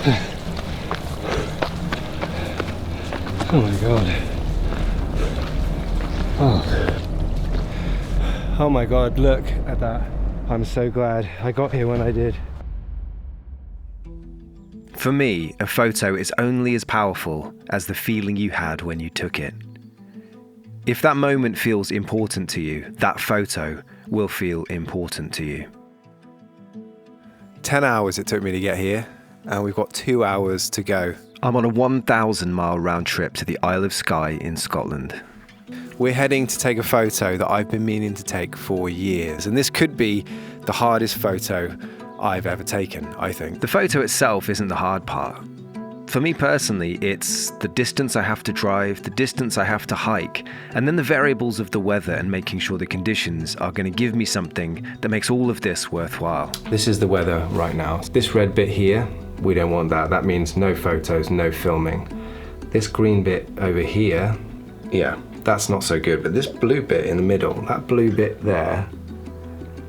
Oh my god. Oh my god, look at that. I'm so glad I got here when I did. For me, a photo is only as powerful as the feeling you had when you took it. If that moment feels important to you, that photo will feel important to you. 10 hours it took me to get here, and we've got 2 hours to go. I'm on a 1,000-mile round trip to the Isle of Skye in Scotland. We're heading to take a photo that I've been meaning to take for years, and this could be the hardest photo I've ever taken, I think. The photo itself isn't the hard part. For me personally, it's the distance I have to drive, the distance I have to hike, and then the variables of the weather and making sure the conditions are going to give me something that makes all of this worthwhile. This is the weather right now. This red bit here, we don't want that. That means no photos, no filming. This green bit over here, yeah, that's not so good. But this blue bit in the middle, that blue bit there,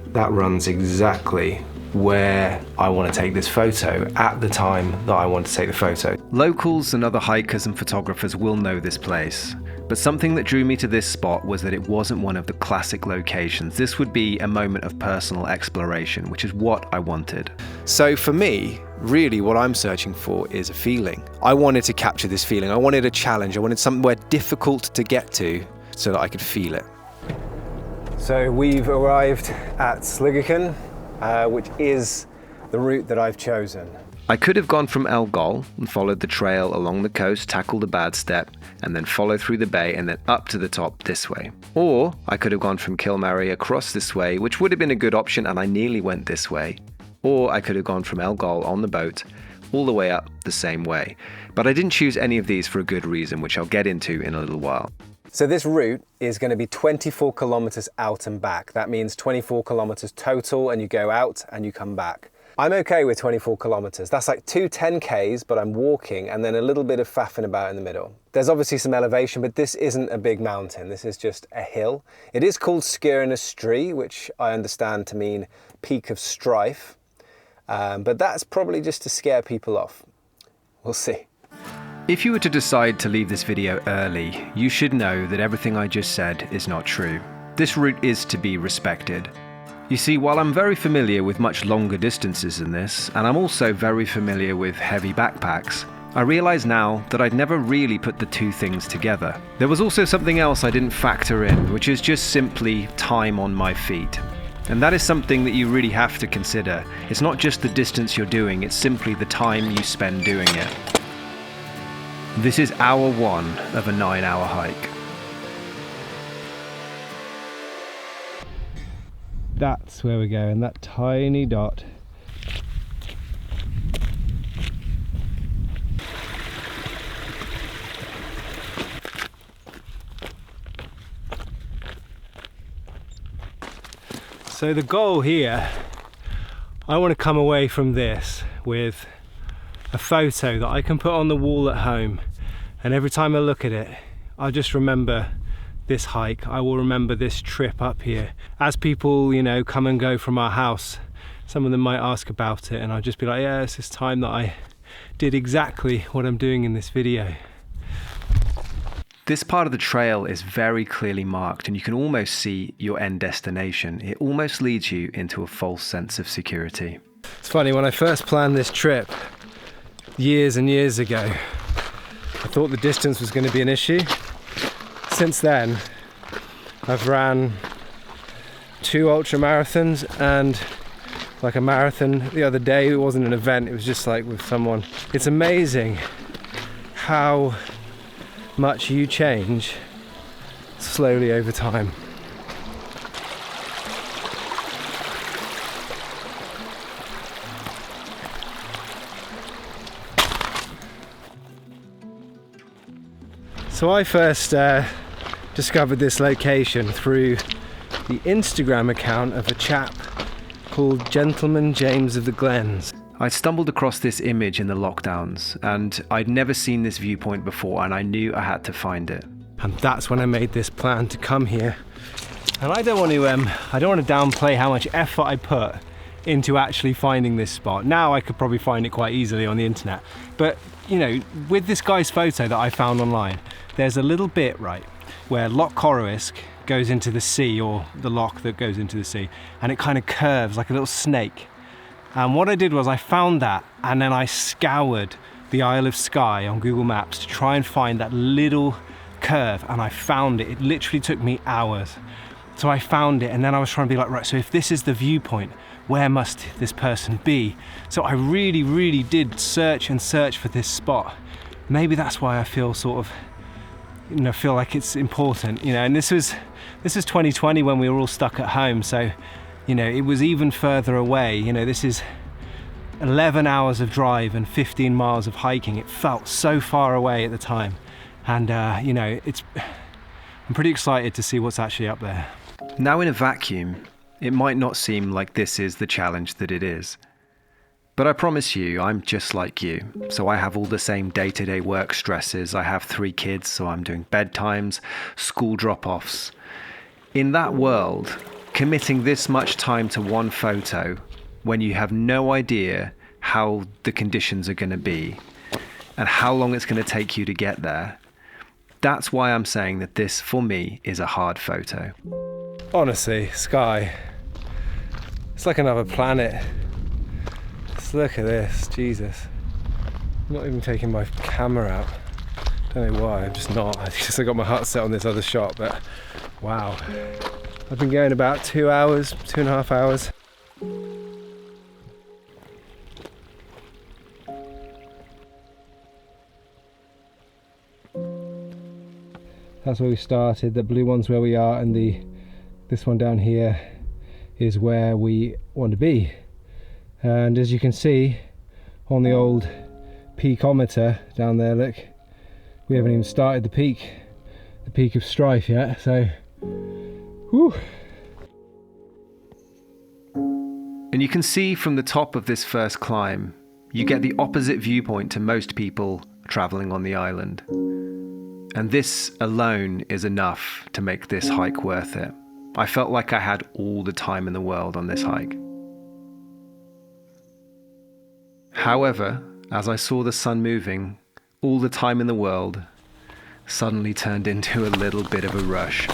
that runs exactly where I want to take this photo at the time that I want to take the photo. Locals and other hikers and photographers will know this place, but something that drew me to this spot was that it wasn't one of the classic locations. This would be a moment of personal exploration, which is what I wanted. So for me, really what I'm searching for is a feeling. I wanted to capture this feeling. I wanted a challenge. I wanted somewhere difficult to get to so that I could feel it. So we've arrived at Sgurr, which is the route that I've chosen. I could have gone from Elgol and followed the trail along the coast, tackled a bad step, and then follow through the bay and then up to the top this way. Or I could have gone from Kilmary across this way, which would have been a good option, and I nearly went this way. Or I could have gone from Elgol on the boat all the way up the same way. But I didn't choose any of these for a good reason, which I'll get into in a little while. So this route is going to be 24 kilometers out and back. That means 24 kilometers total, and you go out and you come back. I'm okay with 24 kilometers. That's like 2 10Ks, but I'm walking and then a little bit of faffing about in the middle. There's obviously some elevation, but this isn't a big mountain. This is just a hill. It is called Sgurr stri, which I understand to mean peak of strife. But that's probably just to scare people off. We'll see. If you were to decide to leave this video early, you should know that everything I just said is not true. This route is to be respected. You see, while I'm very familiar with much longer distances than this, and I'm also very familiar with heavy backpacks, I realise now that I'd never really put the two things together. There was also something else I didn't factor in, which is just simply time on my feet. And that is something that you really have to consider. It's not just the distance you're doing, it's simply the time you spend doing it. This is hour 1 of a 9-hour hike. That's where we're going, that tiny dot. So the goal here, I want to come away from this with a photo that I can put on the wall at home, and every time I look at it, I'll just remember this hike. I will remember this trip up here. As people, you know, come and go from our house, some of them might ask about it, and I'll just be like, yeah, it's this time that I did exactly what I'm doing in this video. This part of the trail is very clearly marked, and you can almost see your end destination. It almost leads you into a false sense of security. It's funny, when I first planned this trip years and years ago, I thought the distance was going to be an issue. Since then, I've ran 2 ultra marathons and like a marathon the other day. It wasn't an event, it was just like with someone. It's amazing how much you change slowly over time. So I first discovered this location through the Instagram account of a chap called Gentleman James of the Glens. I stumbled across this image in the lockdowns, and I'd never seen this viewpoint before, and I knew I had to find it. And that's when I made this plan to come here. And I don't want to downplay how much effort I put into actually finding this spot. Now I could probably find it quite easily on the internet, but you know, with this guy's photo that I found online, there's a little bit, right, where Loch Corrywisk goes into the sea, or the loch that goes into the sea, and it kind of curves like a little snake. And what I did was I found that, and then I scoured the Isle of Skye on Google Maps to try and find that little curve, and I found it. It literally took me hours. So I found it, and then I was trying to be like, right, so if this is the viewpoint, where must this person be? So I really did search and search for this spot. Maybe that's why I feel sort of, you know, feel like it's important, you know. And this was 2020 when we were all stuck at home, so you know, it was even further away. You know, this is 11 hours of drive and 15 miles of hiking. It felt so far away at the time, and you know, I'm pretty excited to see what's actually up there. Now in a vacuum, it might not seem like this is the challenge that it is. But I promise you, I'm just like you. So I have all the same day-to-day work stresses. I have 3 kids, so I'm doing bedtimes, school drop-offs. In that world, committing this much time to one photo when you have no idea how the conditions are going to be and how long it's going to take you to get there, that's why I'm saying that this, for me, is a hard photo. Honestly, Skye, it's like another planet. Just look at this, Jesus. I'm not even taking my camera out. Don't know why, I'm just not. I guess I got my heart set on this other shot, but wow. I've been going about 2 hours, 2.5 hours. That's where we started. The blue one's where we are, and this one down here is where we want to be. And as you can see on the old peakometer down there, look, we haven't even started the peak of Strife yet, so whew. And you can see from the top of this first climb, you get the opposite viewpoint to most people traveling on the island. And this alone is enough to make this hike worth it. I felt like I had all the time in the world on this hike. However, as I saw the sun moving, all the time in the world suddenly turned into a little bit of a rush.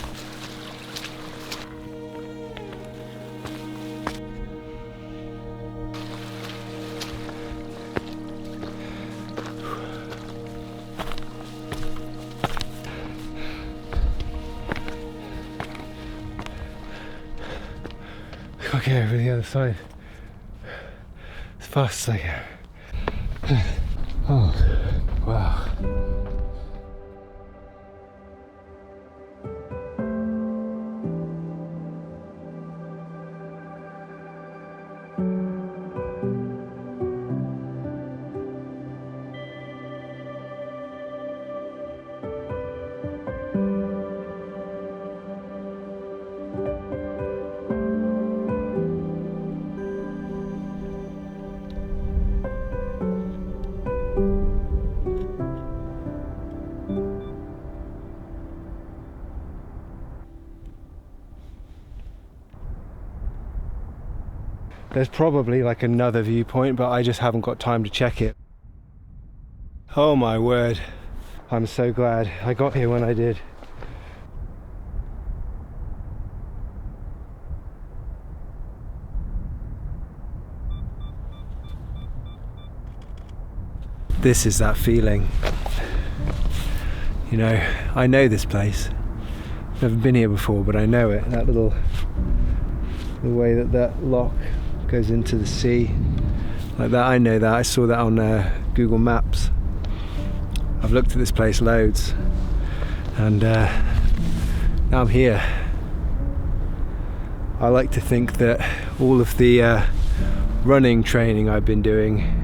Okay, over the other side as fast as I can. Oh, wow. There's probably like another viewpoint, but I just haven't got time to check it. Oh my word. I'm so glad I got here when I did. This is that feeling. You know, I know this place. Never been here before, but I know it. That little, the way that loch goes into the sea like that, I know that. I saw that on Google Maps. I've looked at this place loads, and now I'm here. I like to think that all of the running training I've been doing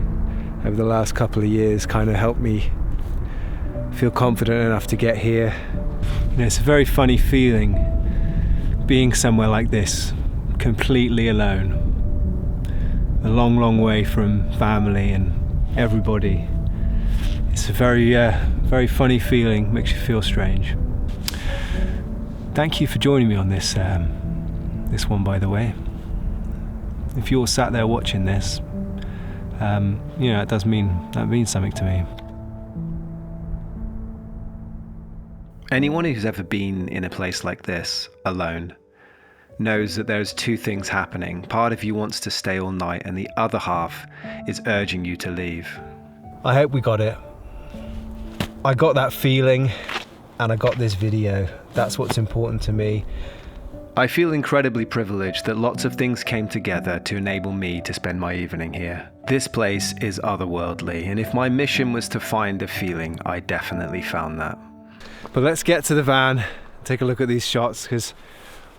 over the last couple of years kind of helped me feel confident enough to get here. You know, it's a very funny feeling being somewhere like this, completely alone. A long way from family and everybody. It's a very funny feeling, makes you feel strange. Thank you for joining me on this one, by the way. if you're sat there watching this, you know, that means something to me. Anyone who's ever been in a place like this, alone, knows that there's two things happening. Part of you wants to stay all night, and the other half is urging you to leave. I hope we got it. I got that feeling, and I got this video. That's what's important to me. I feel incredibly privileged that lots of things came together to enable me to spend my evening here. This place is otherworldly, and if my mission was to find a feeling, I definitely found that. But let's get to the van, take a look at these shots, because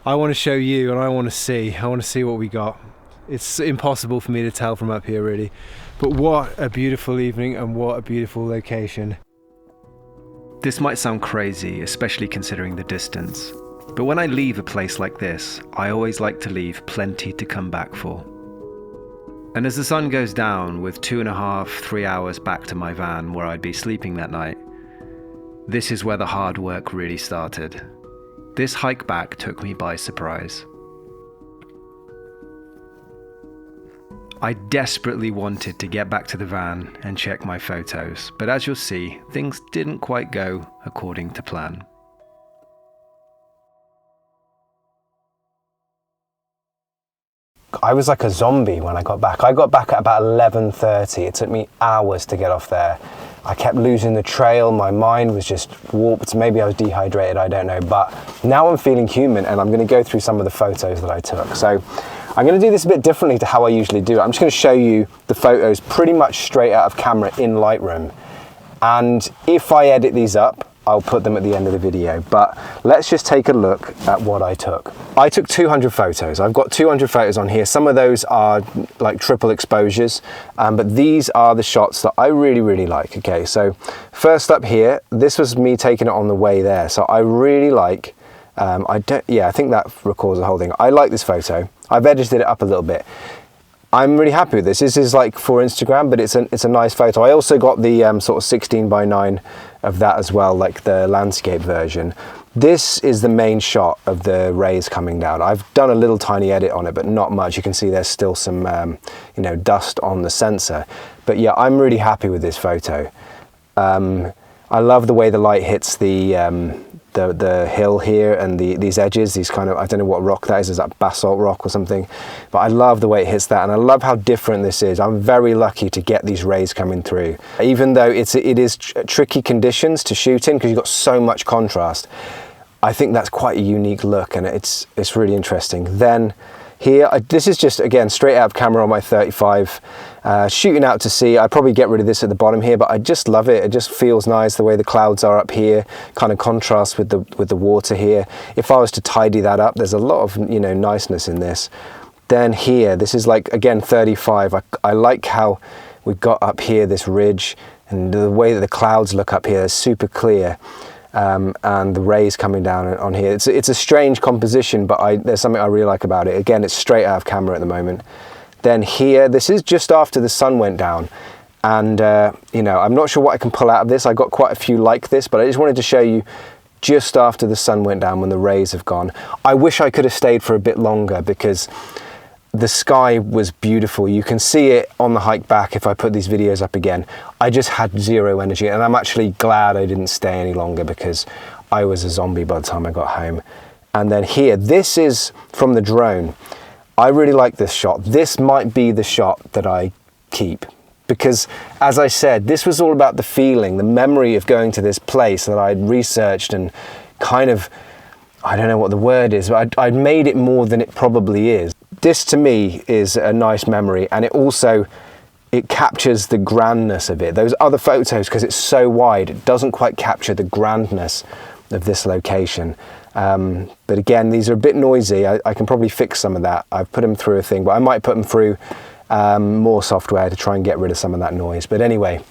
I want to show you and I want to see what we got. It's impossible for me to tell from up here really, but what a beautiful evening and what a beautiful location. This might sound crazy, especially considering the distance, but when I leave a place like this, I always like to leave plenty to come back for. And as the sun goes down, with 2.5, 3 hours back to my van where I'd be sleeping that night, this is where the hard work really started. This hike back took me by surprise. I desperately wanted to get back to the van and check my photos, but as you'll see, things didn't quite go according to plan. I was like a zombie when I got back. I got back at about 11:30. It took me hours to get off there. I kept losing the trail. My mind was just warped. Maybe I was dehydrated, I don't know. But now I'm feeling human, and I'm going to go through some of the photos that I took. So I'm going to do this a bit differently to how I usually do it. I'm just going to show you the photos pretty much straight out of camera in Lightroom. And if I edit these up, I'll put them at the end of the video, but let's just take a look at what I took. I took 200 photos. I've got 200 photos on here. Some of those are like triple exposures, but these are the shots that I really, really like. Okay, so first up here, this was me taking it on the way there. So I really like, I think that records the whole thing. I like this photo. I've edited it up a little bit. I'm really happy with this. This is like for Instagram, but it's a nice photo. I also got the sort of 16:9 of that as well, like the landscape version. This is the main shot of the rays coming down. I've done a little tiny edit on it, but not much. You can see there's still some dust on the sensor. But yeah, I'm really happy with this photo. I love the way the light hits the hill here and these edges, these kind of, I don't know what rock that is that basalt rock or something, but I love the way it hits that, and I love how different this is. I'm very lucky to get these rays coming through, even though it is tricky conditions to shoot in because you've got so much contrast. I think that's quite a unique look, and it's really interesting. Then here, this is just, again, straight out of camera on my 35, shooting out to sea. I'd probably get rid of this at the bottom here, but I just love it. It just feels nice the way the clouds are up here, kind of contrasts with the water here. If I was to tidy that up, there's a lot of niceness in this. Then here, this is like, again, 35. I like how we've got up here this ridge, and the way that the clouds look up here is super clear. And the rays coming down on here. It's a strange composition, but there's something I really like about it. Again, it's straight out of camera at the moment. Then here, this is just after the sun went down, and I'm not sure what I can pull out of this. I got quite a few like this, but I just wanted to show you just after the sun went down when the rays have gone. I wish I could have stayed for a bit longer because the sky was beautiful. You can see it on the hike back if I put these videos up again. I just had zero energy, and I'm actually glad I didn't stay any longer because I was a zombie by the time I got home. And then here, this is from the drone. I really like this shot. This might be the shot that I keep because, as I said, this was all about the feeling, the memory of going to this place that I'd researched and kind of, I don't know what the word is, but I'd made it more than it probably is. This to me is a nice memory, and it captures the grandness of it. Those other photos, because it's so wide, it doesn't quite capture the grandness of this location. But again, these are a bit noisy. I can probably fix some of that. I've put them through a thing, but I might put them through more software to try and get rid of some of that noise. But anyway,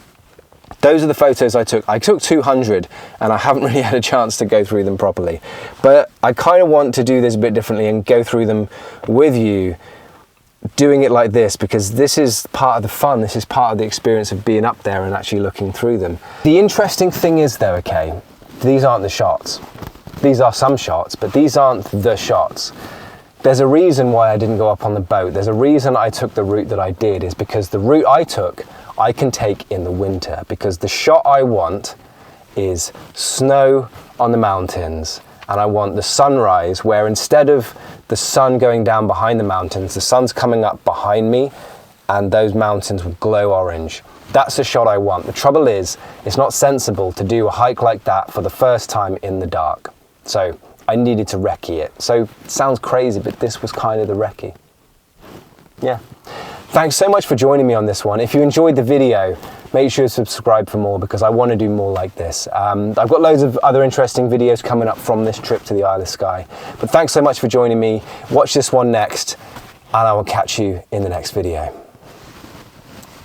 those are the photos I took. I took 200, and I haven't really had a chance to go through them properly. But I kind of want to do this a bit differently and go through them with you, doing it like this, because this is part of the fun. This is part of the experience of being up there and actually looking through them. The interesting thing is though, okay, these aren't the shots. These are some shots, but these aren't the shots. there's a reason why I didn't go up on the boat. There's a reason I took the route that I did, is because the route I took, I can take in the winter, because the shot I want is snow on the mountains, and I want the sunrise where instead of the sun going down behind the mountains, the sun's coming up behind me and those mountains will glow orange. That's the shot I want. The trouble is, it's not sensible to do a hike like that for the first time in the dark. So I needed to recce it. So it sounds crazy, but this was kind of the recce. Yeah. Thanks so much for joining me on this one. If you enjoyed the video, make sure to subscribe for more, because I want to do more like this. I've got loads of other interesting videos coming up from this trip to the Isle of Skye. But thanks so much for joining me. Watch this one next, and I will catch you in the next video.